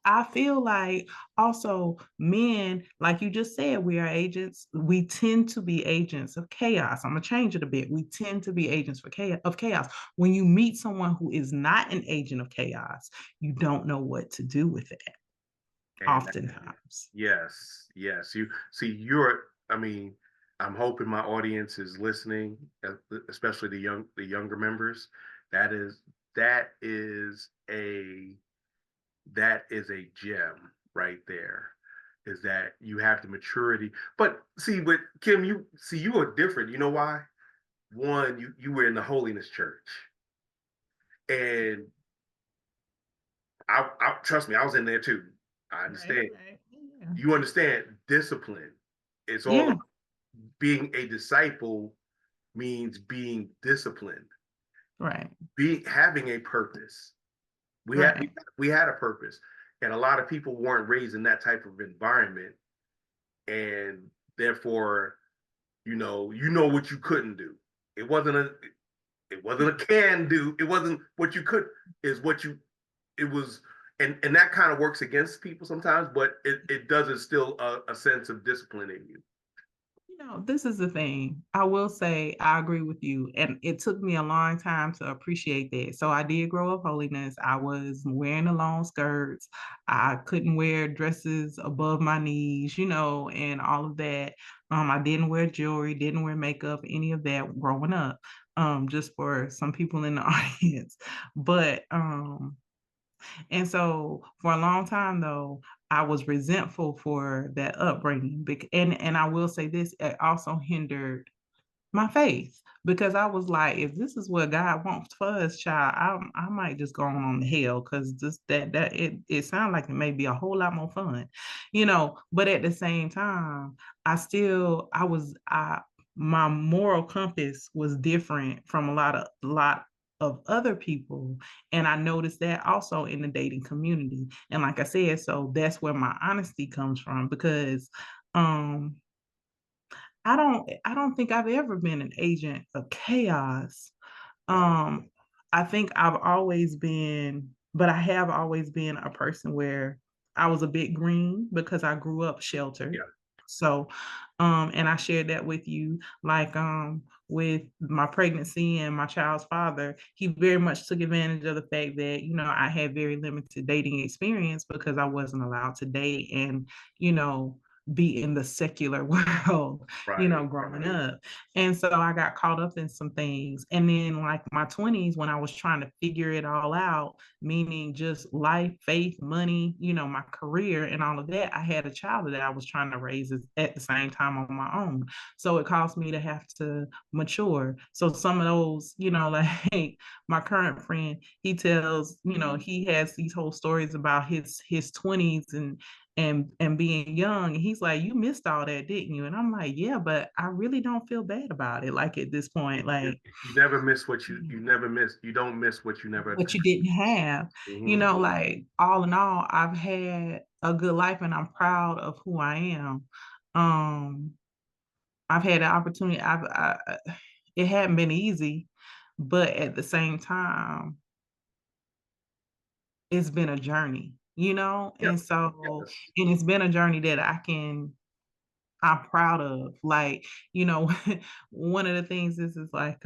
I feel like also men, like you just said, we are agents. We tend to be agents of chaos. I'm gonna change it a bit. We tend to be agents of chaos. When you meet someone who is not an agent of chaos, you don't know what to do with it. And Oftentimes. yes, yes. You see, you're. I mean, I'm hoping my audience is listening, especially the younger members. That is that is a that is a gem right there. Is that you have the maturity. But see, with Kim, you are different. You know why? One, you were in the holiness church, and I trust me, I was in there too. I understand. Right. Yeah. You understand discipline. It's all Yeah. about being a disciple means being disciplined, Right. having a purpose. We had Right. we had a purpose, and a lot of people weren't raised in that type of environment, and therefore, you know what you couldn't do. It wasn't a it wasn't a can do. It wasn't what you could is what you it was, and that kind of works against people sometimes, but it does instill a sense of discipline in you. This is the thing. I will say I agree with you. And it took me a long time to appreciate that. So I did grow up holiness. I was wearing the long skirts. I couldn't wear dresses above my knees, and all of that. I didn't wear jewelry, didn't wear makeup, any of that growing up. Just for some people in the audience. But and so for a long time, though, I was resentful for that upbringing. And I will say this, it also hindered my faith because I was like, if this is what God wants for us, child, I might just go on to hell because it sounds like it may be a whole lot more fun, But at the same time, my moral compass was different from a lot of other people, and I noticed that also in the dating community. And like I said, so that's where my honesty comes from because um I don't think I've ever been an agent of chaos. Um, I think I have always been a person where I was a bit green because I grew up sheltered. Yeah, So, and I shared that with you, like, with my pregnancy and my child's father, he very much took advantage of the fact that, I had very limited dating experience because I wasn't allowed to date and, you know, be in the secular world, right. growing up. And so I got caught up in some things. And then, like my 20s, when I was trying to figure it all out, meaning just life, faith, money, my career and all of that, I had a child that I was trying to raise at the same time on my own. So it caused me to have to mature. So some of those, like my current friend, he tells, he has these whole stories about his 20s and being young. And he's like, you missed all that, didn't you? And I'm like, yeah, but I really don't feel bad about it. Like at this point, You, like you never miss what you never miss. You don't miss what you never. what you didn't have, Mhm. like all in all, I've had a good life and I'm proud of who I am. Um, I've had the opportunity. It hadn't been easy, but at the same time, it's been a journey, Yep. and so, Yes. and it's been a journey that I'm proud of. Like, one of the things is like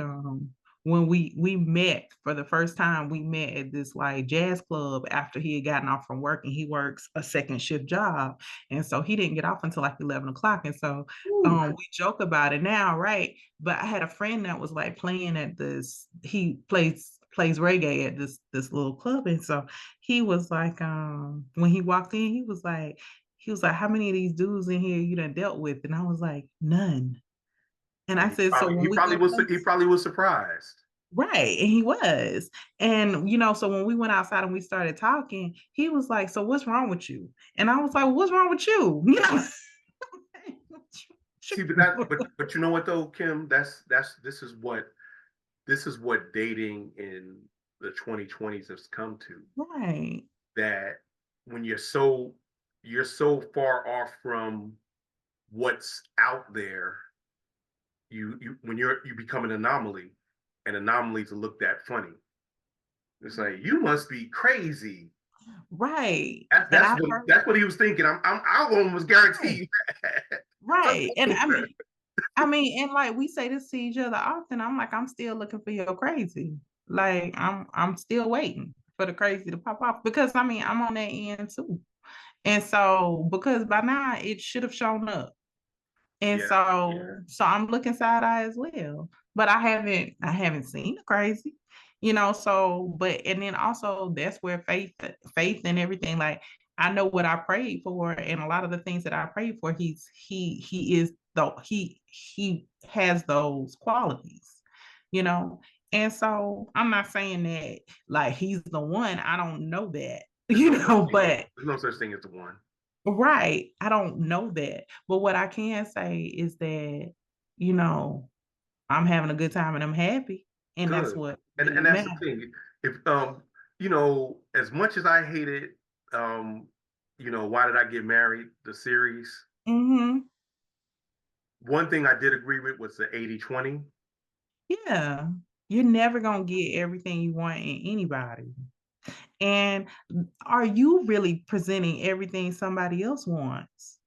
when we met for the first time, we met at this like jazz club after he had gotten off from work and he works a second shift job. And so he didn't get off until like 11 o'clock. And so Ooh. we joke about it now, right? But I had a friend that was like playing at this, he plays reggae at this little club. And so he was like, when he walked in, he was like, how many of these dudes in here you done dealt with? And I was like, none. And And I said, so when we go he place, probably was surprised. right. And he was. And, so when we went outside and we started talking, he was like, so what's wrong with you? And I was like, well, what's wrong with you? See, but you know what though, Kim? This is what dating in the 2020s has come to. Right. That when you're so far off from what's out there, you become an anomaly, and anomalies are looked at funny. It's like you must be crazy. Right. And I heard, That's what he was thinking. I almost guarantee right. you that. Right. And and like we say this to each other often. I'm like, I'm still looking for your crazy. Like I'm still waiting for the crazy to pop off because I'm on that end too. And so because by now it should have shown up. And Yeah. so I'm looking side eye as well. But I haven't seen the crazy, so but and then also that's where faith and everything, like I know what I prayed for, and a lot of the things that I prayed for, he is though he has those qualities, you know. And so I'm not saying that like he's the one. I don't know that, but There's no such thing as the one. right. I don't know that. But what I can say is that, you know, I'm having a good time and I'm happy. And that's Good. what And really that's the matters. thing. If as much as I hated Why Did I Get Married, the series, Hmm. one thing I did agree with was the 80-20. Yeah. You're never going to get everything you want in anybody. And are you really presenting everything somebody else wants?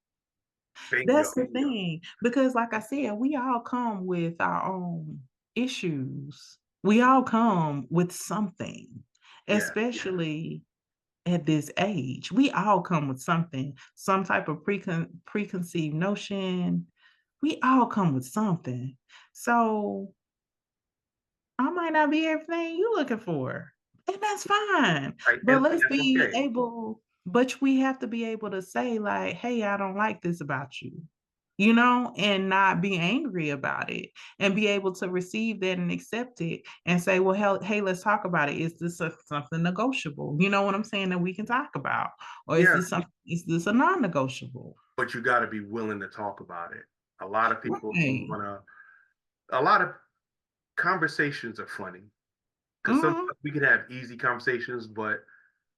Bingo. That's the thing. Because, like I said, we all come with our own issues. We all come with something, Yeah. especially at this age. We all come with something, some type of preconceived notion. We all come with something. So I might not be everything you looking for, and that's fine. Right. But And let's that's be okay. able, but we have to be able to say, like, hey, I don't like this about you, and not be angry about it, and be able to receive that and accept it and say, well, hell, hey, let's talk about it. Is this something negotiable? You know what I'm saying, that we can talk about? Or Yeah, is this a non-negotiable? but you got to be willing to talk about it. A lot of people don't Right. want to. A lot of conversations are funny because sometimes Hmm. we can have easy conversations, but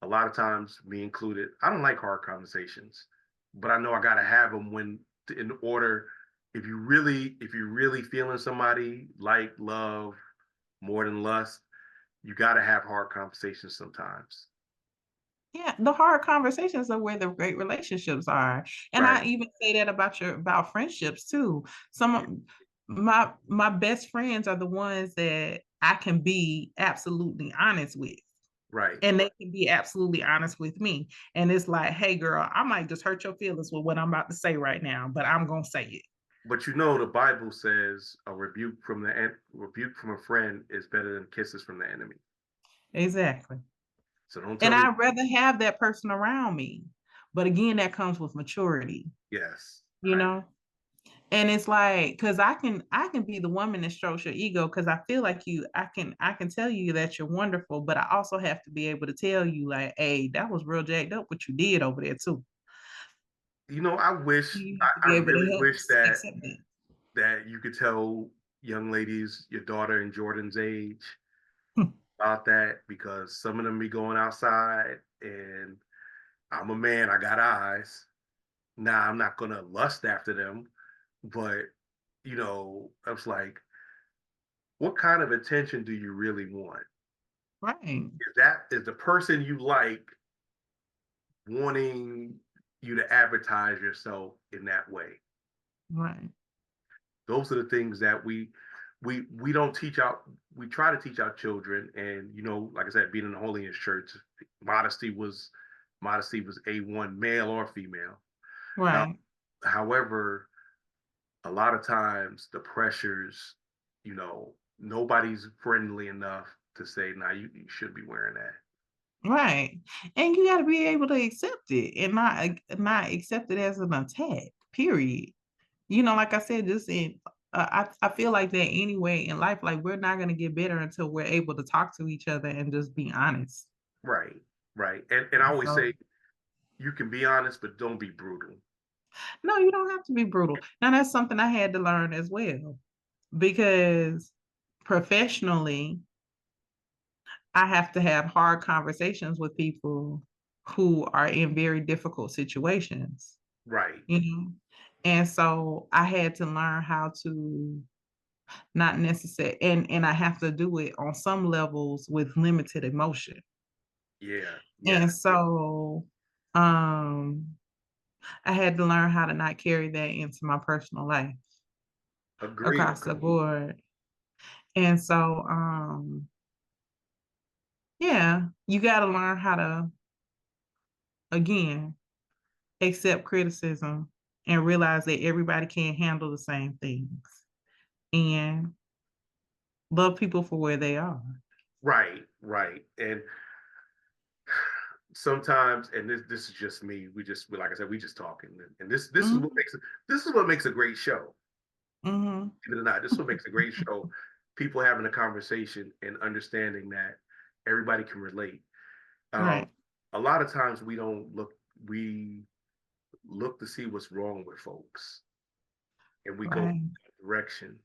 a lot of times, me included, I don't like hard conversations, but I know I got to have them in order. If you really feeling somebody, like love more than lust, you got to have hard conversations sometimes. Yeah, the hard conversations are where the great relationships are. And Right. I even say that about friendships too. Some of my best friends are the ones that I can be absolutely honest with. Right. And they can be absolutely honest with me. And it's like, hey girl, I might just hurt your feelings with what I'm about to say right now, but I'm gonna say it. But the Bible says a rebuke from a friend is better than kisses from the enemy. Exactly. So don't And tell me I'd rather have that person around me. But again, that comes with maturity, yes. you know? And it's like, because I can be the woman that strokes your ego, because I feel like I can tell you that you're wonderful, but I also have to be able to tell you, like, hey, that was real jacked up what you did over there too. I wish You I, have to I be able to really help wish that accept it. you could tell young ladies, your daughter in Jordan's age, about that because some of them be going outside and I'm a man, I got eyes. Now I'm not gonna lust after them, but I was like, what kind of attention do you really want? Right, Is the person you like wanting you to advertise yourself in that way? right, Those are the things that we don't teach out. We try to teach our children, and like I said, being in the Holiness Church, modesty was A1, male or female. Now, right, however, a lot of times the pressures, nobody's friendly enough to say, "Nah, you should be wearing that." right. And you got to be able to accept it and not accept it as an attack. Period. Like I said, I feel like that anyway in life. Like we're not gonna get better until we're able to talk to each other and just be honest. Right, right. And I always So say you can be honest, but don't be brutal. no, you don't have to be brutal. Now that's something I had to learn as well, because professionally, I have to have hard conversations with people who are in very difficult situations, Right. you know. And so I had to learn how to not necessary, and I have to do it on some levels with limited emotion. Yeah. Yeah. And so um I had to learn how to not carry that into my personal life Agreed. across the board. And so yeah, you got to learn how to, again, accept criticism and realize that everybody can't handle the same things, and love people for where they are. Right, right. And sometimes, and this is just me, like I said, we just talking. And this is what Mhm. makes a great show. Mhm. Believe it or not, this is what makes a great show. People having a conversation and understanding that everybody can relate. Um, Right. a lot of times we look to see what's wrong with folks, and we go Right. that direction.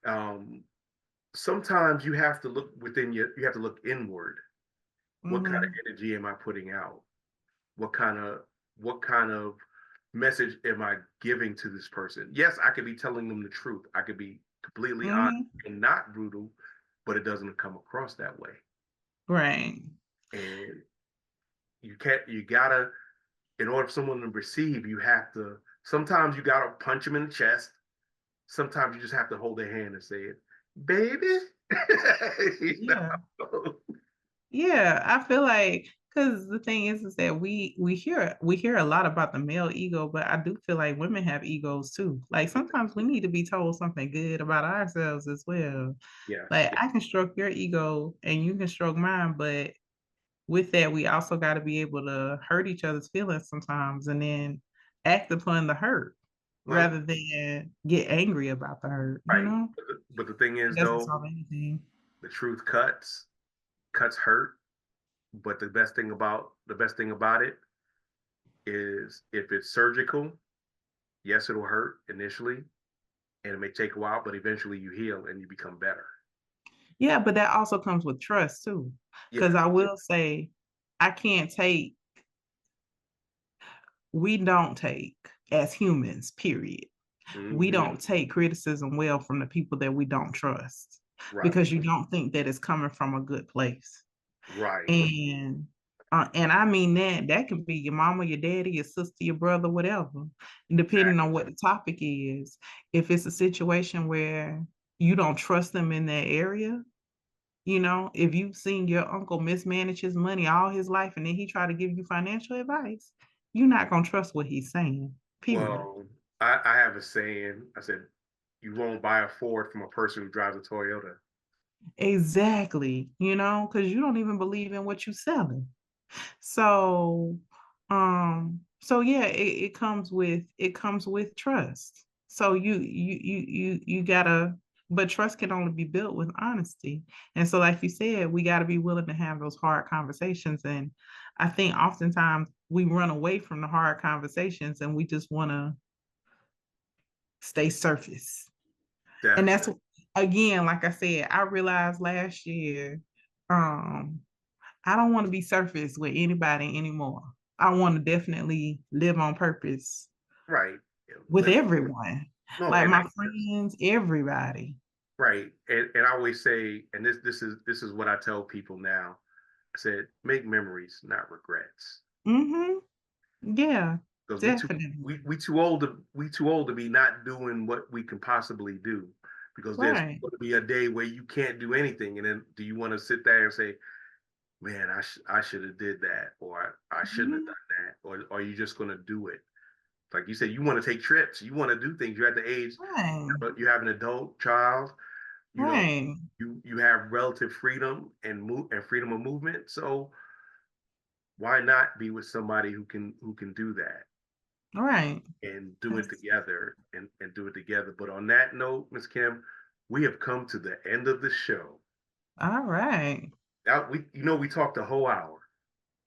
Um, Sometimes you have to look you have to look inward. What kind of Mhm. energy am I putting out? What kind of what kind of message am I giving to this person? Yes, I could be telling them the truth. I could be completely honest Mhm. and not brutal, but it doesn't come across that way. Right. And you gotta, in order for someone to receive, you have to, sometimes you gotta punch them in the chest. Sometimes you just have to hold their hand and say, baby. You Yeah. know? Yeah, I feel like, because the thing is that we hear a lot about the male ego, but I do feel like women have egos too. Like sometimes we need to be told something good about ourselves as well. Yes, Like I can stroke your ego and you can stroke mine, but with that, we also got to be able to hurt each other's feelings sometimes and then act upon the hurt well, rather than get angry about the hurt, you right. know? But the thing It is, doesn't though, solve anything. the truth cuts hurt. But the best thing about it is if it's surgical, yes, it'll hurt initially, and it may take a while, but eventually you heal and you become better. Yeah, but that also comes with trust too. Because Yeah. I will say, I can't take, we don't take as humans, period. We Hmm. don't take criticism well from the people that we don't trust Right. because you don't think that it's coming from a good place. Right. And I mean that can be your mama, your daddy, your sister, your brother, whatever, depending Exactly. on what the topic is. If it's a situation where you don't trust them in that area, if you've seen your uncle mismanage his money all his life and then he try to give you financial advice, you're not gonna trust what he's saying. Period. Well, I have a saying. I said, you won't buy a Ford from a person who drives a Toyota. Exactly. Because you don't even believe in what you're selling. So yeah, it comes with trust. So you gotta, but trust can only be built with honesty. And so, like you said, we gotta be willing to have those hard conversations. And I think oftentimes we run away from the hard conversations and we just wanna stay surface. And Definitely. that's, again, like I said, I realized last year, um, I don't want to be surface with anybody anymore. I want to definitely live on purpose Right. with Live. everyone, No, like and my friends, everybody. right. And I always say, and this is what I tell people now. I said, make memories, not regrets. Mm-hmm. Yeah, Because definitely. we too old to be not doing what we can possibly do. Because there's Right. going to be a day where you can't do anything, and then do you want to sit there and say, "Man, I should have did that," or "I shouldn't have Mhm. done that," or are you just going to do it? Like you said, you want to take trips, you want to do things. You're at the age, Right. but you have an adult child. You know, Right. you have relative freedom and freedom of movement. So why not be with somebody who can do that? Right. And do it That's together and do it together. But on that note, Miss Kim, we have come to the end of the show. all right. Now we talked a whole hour.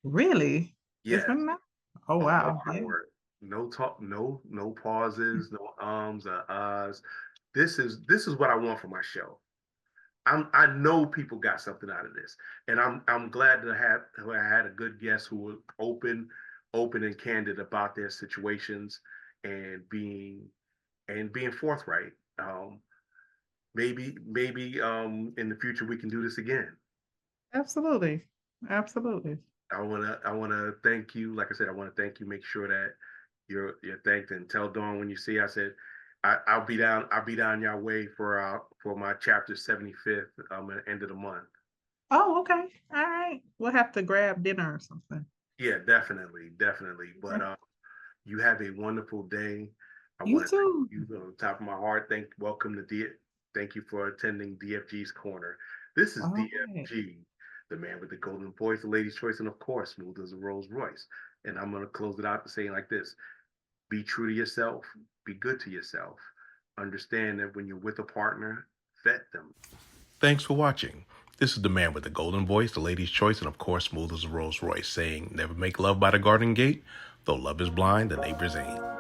Really? It's Yes, been that? Oh a whole wow. Yeah. hour. No talk, no pauses, no ums or uhs. This is what I want for my show. I know people got something out of this, and I'm glad to have I had a good guest who was open and candid about their situations and being forthright. Maybe in the future we can do this again. Absolutely. Absolutely. I wanna thank you. Like I said, I want to thank you. Make sure that you're thanked and tell Dawn when you see. I said I'll be down. I'll be down your way for my chapter 75th at the end of the month. Oh, okay. All right. We'll have to grab dinner or something. Yeah, definitely, definitely. But Okay. You have a wonderful day. I You want to thank too. you from the top of my heart. Welcome to Thank you for attending DFG's Corner. This is All right. DFG, the man with the golden voice, the lady's choice, and of course, smooth as a Rolls Royce. And I'm going to close it out saying like this: be true to yourself, be good to yourself. Understand that when you're with a partner, vet them. Thanks for watching. This is the man with the golden voice, the lady's choice, and of course, smooth as a Rolls Royce, saying, never make love by the garden gate. Though love is blind, the neighbors ain't.